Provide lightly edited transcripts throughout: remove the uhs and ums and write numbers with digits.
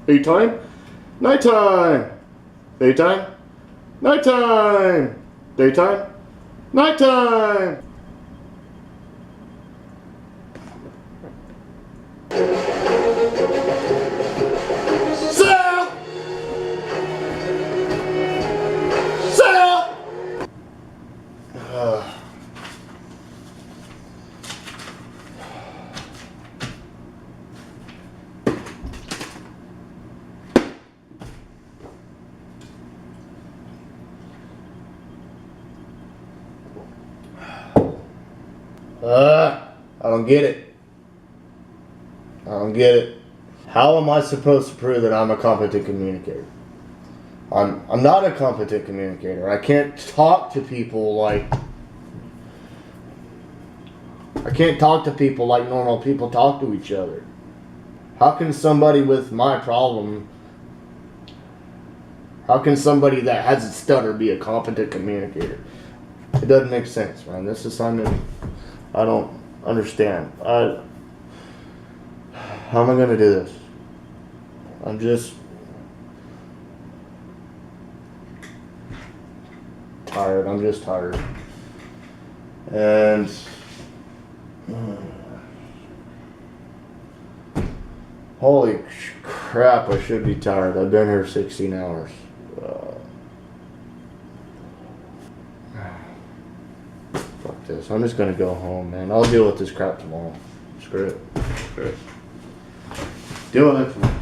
Daytime, nighttime, daytime, nighttime, daytime, nighttime. Sal! Sal! I don't get it. I don't get it. How am I supposed to prove that I'm a competent communicator? I'm not a competent communicator. I can't talk to people like normal people talk to each other. How can somebody with my problem, how can somebody that has a stutter be a competent communicator? It doesn't make sense, man. This is something I don't understand. How am I going to do this? I'm just tired. I'm just tired. And holy crap, I should be tired. I've been here 16 hours. Fuck this. I'm just gonna go home, man. I'll deal with this crap tomorrow. Screw it. Screw it. Deal with it tomorrow.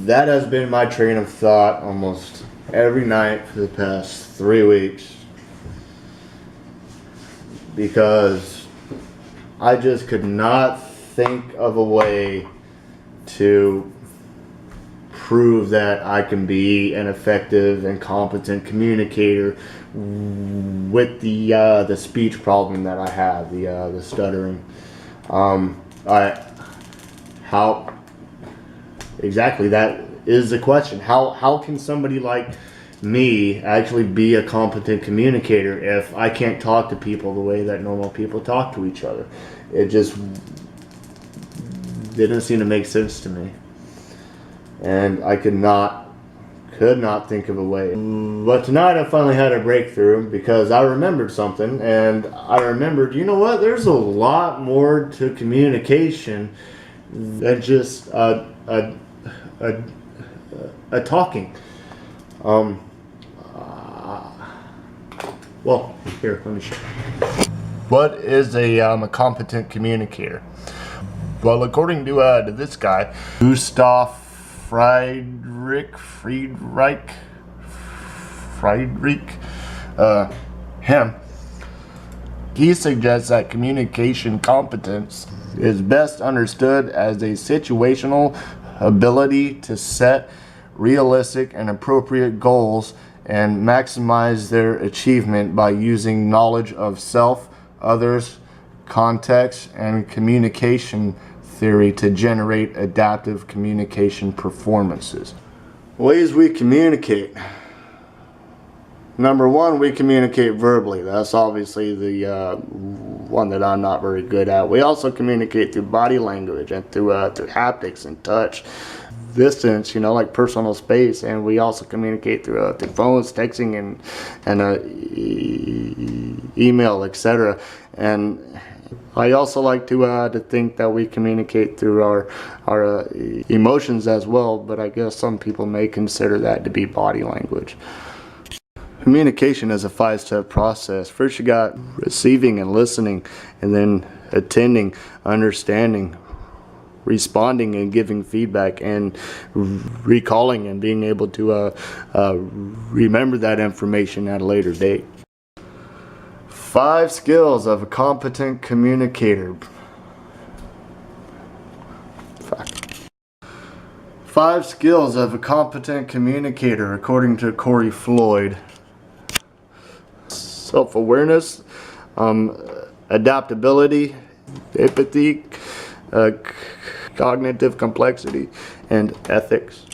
That has been my train of thought almost every night for the past 3 weeks, because I just could not think of a way to prove that I can be an effective and competent communicator with the speech problem that I have, the stuttering. How exactly, that is the question. How can somebody like me actually be a competent communicator if I can't talk to people the way that normal people talk to each other? It just didn't seem to make sense to me, and I could not think of a way. But tonight I finally had a breakthrough, because I remembered something, and I remembered, you know what, there's a lot more to communication than just talking. Well, here, let me show you. What is a competent communicator? Well, according to this guy, Gustav Friedrich, he suggests that communication competence is best understood as a situational ability to set realistic and appropriate goals and maximize their achievement by using knowledge of self, others, context, and communication theory to generate adaptive communication performances. Ways we communicate. Number one, we communicate verbally. That's obviously the one that I'm not very good at. We also communicate through body language and through haptics and touch. Distance, you know, like personal space, and we also communicate through phones, texting, and email, etc. And I also like to think that we communicate through our emotions as well, but I guess some people may consider that to be body language. Communication is a 5-step process. First, you got receiving and listening, and then attending, understanding, responding and giving feedback, and recalling and being able to remember that information at a later date. 5 skills of a competent communicator. 5 skills of a competent communicator, according to Corey Floyd. Self-awareness, adaptability, empathy, cognitive complexity, and ethics.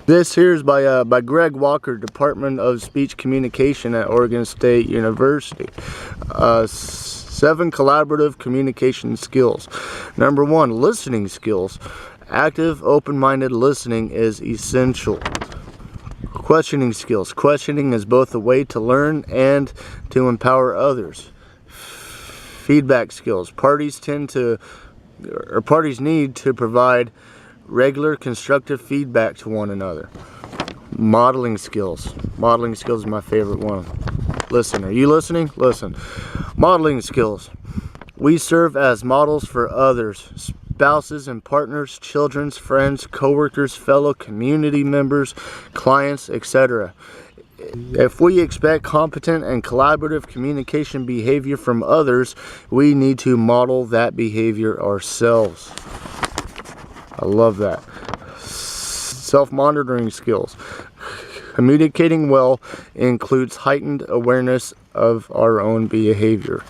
This here is by Greg Walker, Department of Speech Communication at Oregon State University. 7 collaborative communication skills. Number 1, listening skills. Active, open-minded listening is essential. Questioning skills. Questioning is both a way to learn and to empower others. Feedback skills. Parties need to provide regular constructive feedback to one another. Modeling skills. Modeling skills is my favorite one. Listen, are you listening? Listen. Modeling skills. We serve as models for others, spouses and partners, children, friends, coworkers, fellow community members, clients, etc. If we expect competent and collaborative communication behavior from others, we need to model that behavior ourselves. I love that. Self-monitoring skills. Communicating well includes heightened awareness of our own behavior.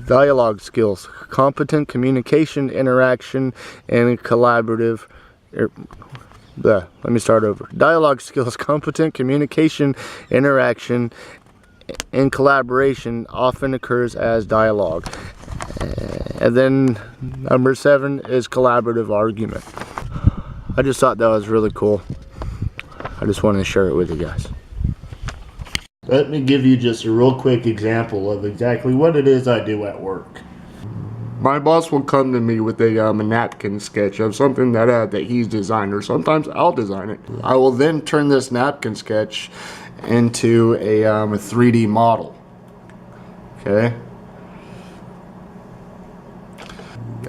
Dialogue skills. Competent communication, interaction, and collaborative. Let me start over. Dialogue skills. Competent communication, interaction, and collaboration often occurs as dialogue. And then number 7 is collaborative argument. I just thought that was really cool. I just wanted to share it with you guys. Let me give you just a real quick example of exactly what it is I do at work. My boss will come to me with a napkin sketch of something that he's designed, or sometimes I'll design it. I will then turn this napkin sketch into a 3D model. Okay?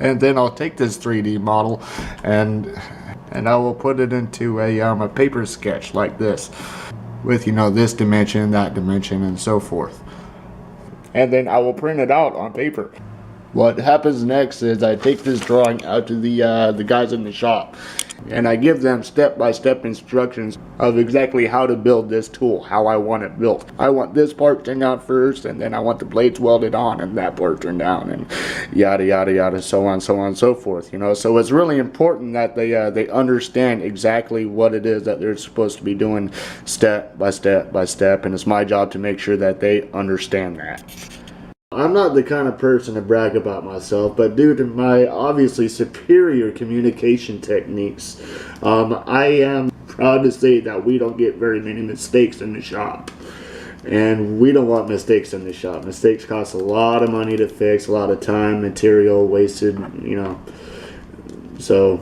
And then I'll take this 3D model and I will put it into a paper sketch like this, with this dimension, that dimension, and so forth. And then I will print it out on paper. What happens next is I take this drawing out to the guys in the shop, and I give them step-by-step instructions of exactly how to build this tool, how I want it built. I want this part turned out first, and then I want the blades welded on and that part turned down, and yada yada yada, so on and so forth. So it's really important that they understand exactly what it is that they're supposed to be doing step by step by step, and it's my job to make sure that they understand that. I'm not the kind of person to brag about myself, but due to my obviously superior communication techniques, I am proud to say that we don't get very many mistakes in the shop. And we don't want mistakes in the shop. Mistakes cost a lot of money to fix, a lot of time, material wasted, So,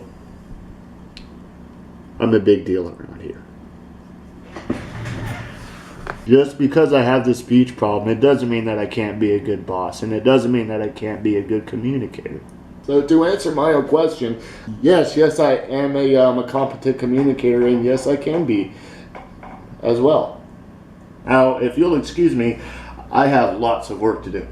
I'm a big deal around here. Just because I have this speech problem, it doesn't mean that I can't be a good boss, and it doesn't mean that I can't be a good communicator. So to answer my own question, yes, I am a competent communicator, and yes, I can be as well. Now, if you'll excuse me, I have lots of work to do.